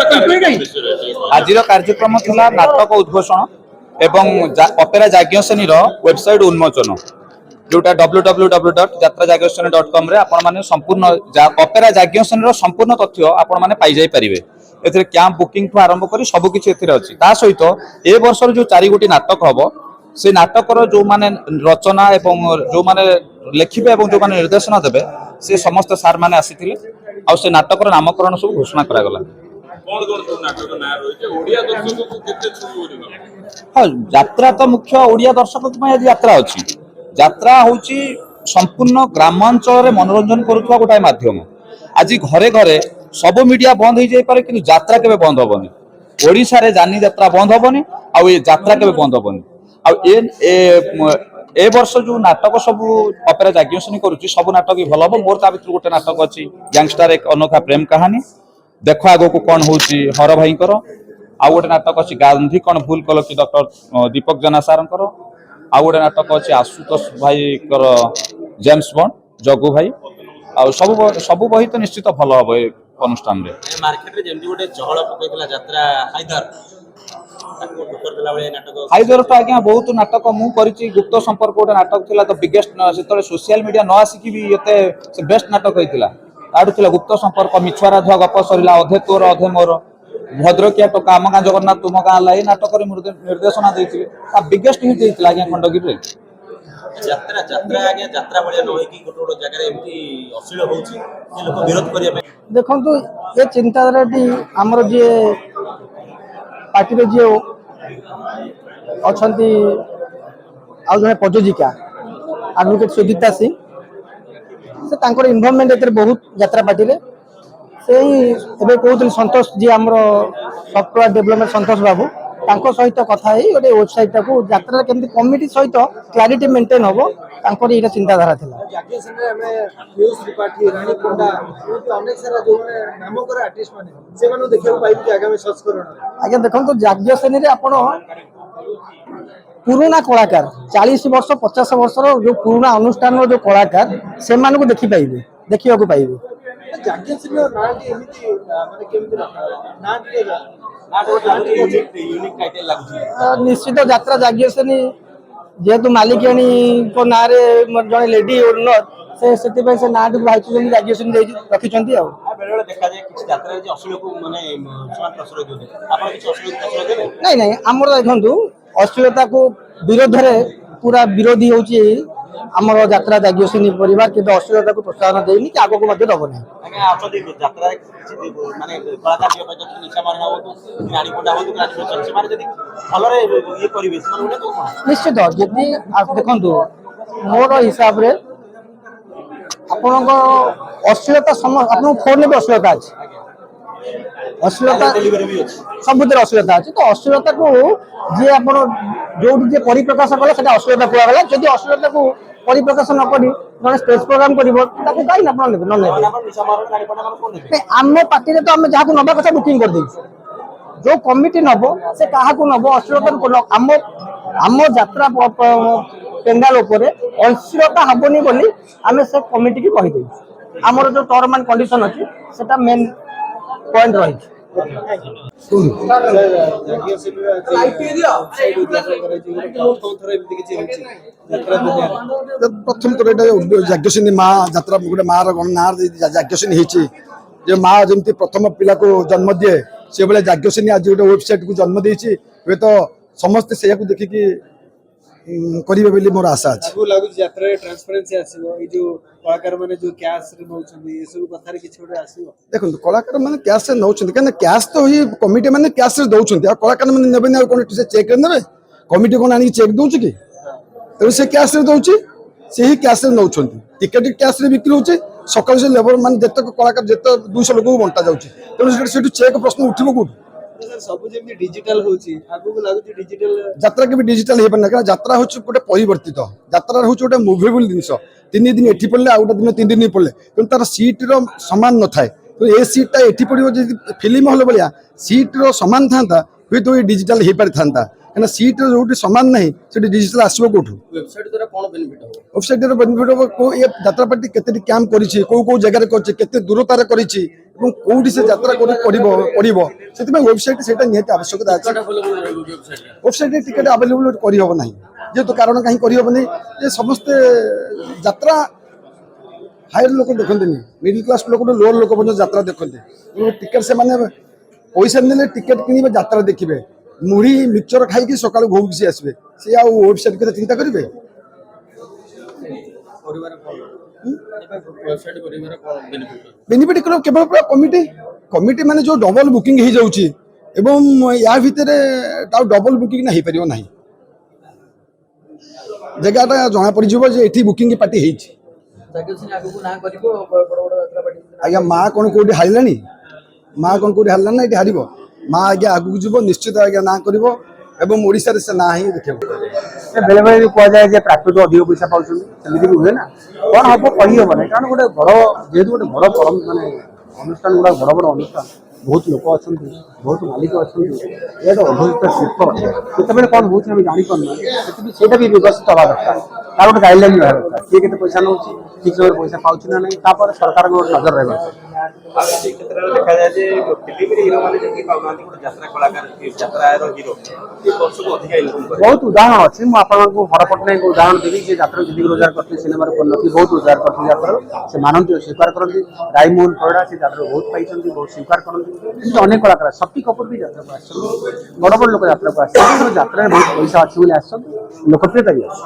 आज कार्यक्रम थिला नाटक उद्घोषण एवं अपेरा जाज्ञसेनी वेबसाइट उन्मोचन जोटा www.jatrajagyaseni.com रे आपण माने संपूर्ण अपेरा जाज्ञसेनी संपूर्ण तथ्य आपण माने पाई जाई परिबे। एथिरे कैंप बुकिंग ठु आरंभ करी सब किछि एथिरे अछि। ता सहित ए वर्षर जो 4 गोटी नाटक हबो से नाटकर जो माने रचना एवं जो माने लेखिबे एवं जो माने निर्देशन देबे से समस्त सार माने आसीथिले आ से नाटकर नामकरण सब घोषणा करा गला। हाँ यात्रा तो मुख्य ओडिया दर्शक आज यात्रा अच्छी यात्रा हूँ संपूर्ण ग्रामांचल मनोरंजन करुवा गोटाए माध्यम। आज घरे घरे सब मीडिया बंद हो जाए पारे कि यात्रा केबे बंद होबनी। ओडिशा रे जानी यात्रा बंद होबनी आ यात्रा केबे बंद होबनी। आ ए वर्ष जो नाटक सब अपेरा जाज्ञसेनी करुच्ची सब नाटक ही भल हम। मोर ता भीतर गोटे नाटक अच्छी गैंगस्टर एक अनोखा प्रेम कहानी देख आग को कौन हूँ हर भाई आउ गोटे नाटक अच्छी गांधी कौन भूल कल कि डॉक्टर दीपक जेना सार आउ गोटे नाटक अच्छी आशुतोष भाई जेम्स बॉन्ड जग्गू भाई आ सब बही तो निश्चित भल हम ए अनुष्ठान रे। मार्केट रे जेमती गोटे चहल पकैतला यात्रा हाइदर तो आज्ञा बहुत नाटक मु करिछि। गुप्त संपर्क गोटे नाटक थिला तो बिगेस्ट सेतले सोशल मीडिया न आसिकी भी एते से बेस्ट नाटक होइतिला। ताडु थिला गुप्त संपर्क मिछुआरा धुआ गप सरिला अधे तोर अधे मोर भद्रकिया टका आम गाँ जगन्नाथ तुम गाँ लाई नाटक निर्देशना देइथिले ता बिगेस्ट हिट देइतिला आज्ञा खंडगिरी रे। यात्रा यात्रा आज्ञा यात्रा बळिया न होई कि गोटे गोटे जगह एमती अश्लील होउछि कि लोक विरोध करिया पे देखंतु ये चिंताधाराटी हमर जे पार्टी रे जे अछंती आ जने प्रयोजिका एडवोकेट सुदीप्ता सिंह से तांकर इन्वॉल्वमेंट एतर बहुत यात्रा पार्टी रे से एबे कहउतली संतोष जी हमर सॉफ्टवेयर डेवलपमेंट संतोष बाबू तांको सहित कथा है गोटे वेबसाइट टाको यात्रा केमती कमिटी सहित क्लैरिटी मेंटेन होबो तांकर एटा चिंताधारा थिला। जाग्ञसेनी हमें न्यूज रिपोर्ट रानी कोंडा अनेक सारा जो नामकर आर्टिस्ट माने से मानो देखियो पाइबि कि आगामी संस्करण आज्ञा देखंतु जाग्ञसेनी रे आपण पुराना कलाकार 40 वर्ष 50 वर्षर जो पुराना अनुष्ठान जो कलाकार से मानको देखि पाइबे देखियो को पाइबे। जाग्ञसेनी नाटी एमिति माने केमिति नाटी यूनिक टाइटल लागुछि निश्चित यात्रा जाग्ञसेनी जेहेतु मालिकाणी को ना रे जने लेडी ओनर से नाट भाई जाग्ञसेनी रखिछंती आ बेले बेले देखा जाय किछ यात्रा जे अश्लील को माने समान प्रश्रय देबे आपण किछ अश्लील प्रश्रय देबे नहीं हमर देखंतु अश्लीलता को विरोध रे पूरा विरोधी होची हमर यात्रा जाग्ञसेनी परिवार के अश्लीलता को प्रोत्साहन देइनी कि आगो को मध्य दबो नहीं। आगे आप यात्रा माने कलाकार जे पजत निशा मारना हो तो रानी कोंडा हो तो रानी से मारे जदी भल रे ये परिवेश माने उने तो निश्चित जदी आप देखंतु मोर हिसाब रे आपनको अश्लीलता आपन फोन में अश्लीलता अछि अश्लीलता सबुतिर अश्लीलता अछि तो अश्लीलता को जे आपण जो जे परिप्रकाश कले सेटा अश्लीलता कुआ गला। जदी अश्लीलता को परिप्रकाश न करी जने स्टेज प्रोग्राम करिवो ताको काई ना आपण लेबे न लेबे नहीं हम पार्टी रे तो हम जहा को नबा कथा बुकिंग कर देई जो कमिटी नबो से काहा को नबो अश्लीलता को हम यात्रा पेंडाल ऊपर अश्लीलता हबनी बोली आमे से कमिटी की कहि देई हमर जो टर्म एंड कंडीशन अछि सेटा मेन पॉइंट रही। प्रथम थर जाग्ञसेनी माँ यात्रा गोटे माँ ना जाग्ञसेनी जे माँ जमी प्रथम पिला को जन्म दिए से भाई जाग्ञसेनी आज गोटे वेबसाइट को जन्म देती हे तो समस्ते से देखिकी करिवे बोली मोर आशा अछि। आगु लागु यात्रा रे ट्रांसपेरेंसी आसीबो ए जो कलाकार माने जो कैश रे नउछन्ती ए सब कथा रे किछ होटे आसीबो देखो कलाकार माने कैश रे नउछन्ती कने कैश तो ही कमिटी माने कैश रे दउछन्ती आ कलाकार माने नेबे नै कोन से चेक रे नेबे कमिटी कोन आनी चेक दउछ कि तो से कैश रे दउछ से ही कैश रे नउछन्ती टिकट कैश रे बिक्री होछ सकाळ से लेबर माने जत्तक कलाकार जत्त 200 लोक को बंटा जाउछ तो सेटु चेक प्रश्न उठिबो कोड सब जेमि डिजिटल होची आगु को लागु डिजिटल यात्रा के भी डिजिटल हे पन ना यात्रा होछ गोटे परिवर्तित यात्रा होछ गोटे मूवेबल जिंस 3 दिन एठी पड़ले आ गोटे दिन 3 दिन पड़ले तो तार सीट रो समान न थाए तो ए सीट ता एठी पड़िबो जे फिल्म हॉल बलिया सीट रो समान थांता हुई तो डिजिटल हे पर थांता कना सीट रो जोटी समान नहीं सेठी डिजिटल आसीबो कोठु वेबसाइट द्वारा कोन बेनिफिट हो वेबसाइट रो बेनिफिट हो को ये यात्रा पार्टी केते कैंप करिछि को जगह रे करछि केते दूरता रे करिछि कोडी से यात्रा पड़ो ସେଥିପାଇଁ ୱେବସାଇଟ୍ ସେଇଟା ନିହାତି ଆବଶ୍ୟକତା ଅଛି। ୱେବସାଇଟ୍ରେ ଟିକେଟ୍ ଆଭେଲେବୁଲ୍ କରିହେବ ନାହିଁ, ଯେହେତୁ କାରଣ କାହିଁ କରିହେବନି ଯେ ସମସ୍ତେ ଯାତ୍ରା ହାୟର ଲୋକ ଦେଖନ୍ତିନି, ମିଡିଲ କ୍ଲାସ୍ ଲୋକଠୁ ଲୋଅର ଲୋକ ମଧ୍ୟ ଯାତ୍ରା ଦେଖନ୍ତି। ଟିକେଟ୍ ସେମାନେ ପଇସା ନେଲେ ଟିକେଟ୍ କିଣିବେ, ଯାତ୍ରା ଦେଖିବେ, ମୁଢ଼ି ମିକ୍ସଚର ଖାଇକି ସକାଳୁ ଘରକୁ ସିଏ ଆସିବେ, ସିଏ ଆଉ ୱେବସାଇଟ୍ କଥା ଚିନ୍ତା କରିବେ? ବେନିଫିଟ୍ କେବଳ କମିଟି କମିଟି ମାନେ ଯୋଉ ଡବଲ ବୁକିଂ ହେଇଯାଉଛି ଏବଂ ୟା ଭିତରେ ଆଉ ଡବଲ ବୁକିଂ ହେଇପାରିବ ନାହିଁ। ଜାଗାଟା ଜଣା ପଡ଼ିଯିବ ଯେ ଏଠି ବୁକିଂ ପାର୍ଟି ହେଇଛି। ଆଜ୍ଞା ମା କ'ଣ କୋଉଠି ହାରିଲାଣି? ମା କ'ଣ କୋଉଠି ହାରିଲାଣି ନା ଏଠି ହାରିବ? ମା ଆଜ୍ଞା ଆଗକୁ ଯିବ, ନିଶ୍ଚିତ ଆଜ୍ଞା ନାଁ କରିବ ଏବଂ ଓଡ଼ିଶାରେ ସେ ନାଁ ହିଁ ଦେଖିବାକୁ। ବେଳେ ବେଳେ କୁହାଯାଏ ଯେ ପ୍ରାକୃତିକ ଅଧିକ ପଇସା ପାଉଛନ୍ତି, ସେମିତି ବି ହୁଏ ନା? କ'ଣ ହବ କହିହେବନି, କାରଣ ଗୋଟେ ବଡ଼ ଯେହେତୁ ଗୋଟେ ବଡ଼ ମାନେ ଅନୁଷ୍ଠାନ ଗୁଡ଼ାକ ବଡ଼ ବଡ଼ ଅନୁଷ୍ଠାନ, ବହୁତ ଲୋକ ଅଛନ୍ତି, ବହୁତ ମାଲିକ ଅଛନ୍ତି, ଏଇଟା ଅଘୋଷିତ ଶିଳ୍ପ କେତେବେଳେ କ'ଣ ହେଉଛି ଆମେ ଜାଣିପାରୁନା। ସେଇଟା ବି ବ୍ୟବସ୍ଥିତ ହେବା ଦରକାର, ତାର ଗୋଟେ ଗାଇଡଲାଇନ୍ ରହିବା ଦରକାର। କିଏ କେତେ ପଇସା ନେଉଛି, ଠିକ୍ ସମୟରେ ପଇସା ପାଉଛି ନା ନାହିଁ, ତାପରେ ସରକାରଙ୍କ ଗୋଟେ ନଜର ରହିବା ଦରକାର। ଆଉ କିଛି କ୍ଷେତ୍ରରେ ଦେଖାଯାଏ ଯେ ଫିଲ୍ମରେ ହିରୋ ମାନେ ଯେମିତି ପାଉନାହାନ୍ତି, ଗୋଟେ ଯାତ୍ରା କଳାକାର ଯାତ୍ରାର ହିରୋ ସେ ବର୍ଷକୁ ଅଧିକା ଇନକମ୍ કરે। ବହୁତ ଉଦାହରଣ ଅଛି, ମୁଁ ଆପଣଙ୍କୁ ହର ପଟ୍ଟନାୟକ ଉଦାହରଣ ଦେବି, ଯେ ଯାତ୍ରା ଯେତିକି ରୋଜଗାର କରିଥିଲେ ସିନେମାରେ କରିନଥିଲି, ବହୁତ ରୋଜଗାର କରିଥିଲେ ଯାତ୍ରାରୁ, ସେ ମାନନ୍ତି, ସ୍ୱୀକାର କରନ୍ତି। ରାଇମୋହନ ପରିଡ଼ା ସେ ଯାତ୍ରାରୁ ବହୁତ ପାଇଛନ୍ତି, ବହୁତ ସ୍ୱୀକାର କରନ୍ତି। ଏମିତି ଅନେକ କଳାକାର, ଶକ୍ତି କପୁର ବି ଯାତ୍ରାକୁ ଆସିଛନ୍ତି, ବଡ଼ ବଡ଼ ଲୋକ ଯାତ୍ରାକୁ ଆସିଛନ୍ତି। ଯାତ୍ରାରେ ବହୁତ ପଇସା ଅଛି ବୋଲି ଆସିଛନ୍ତି, ଲୋକପ୍ରିୟତା ବି ଅଛି।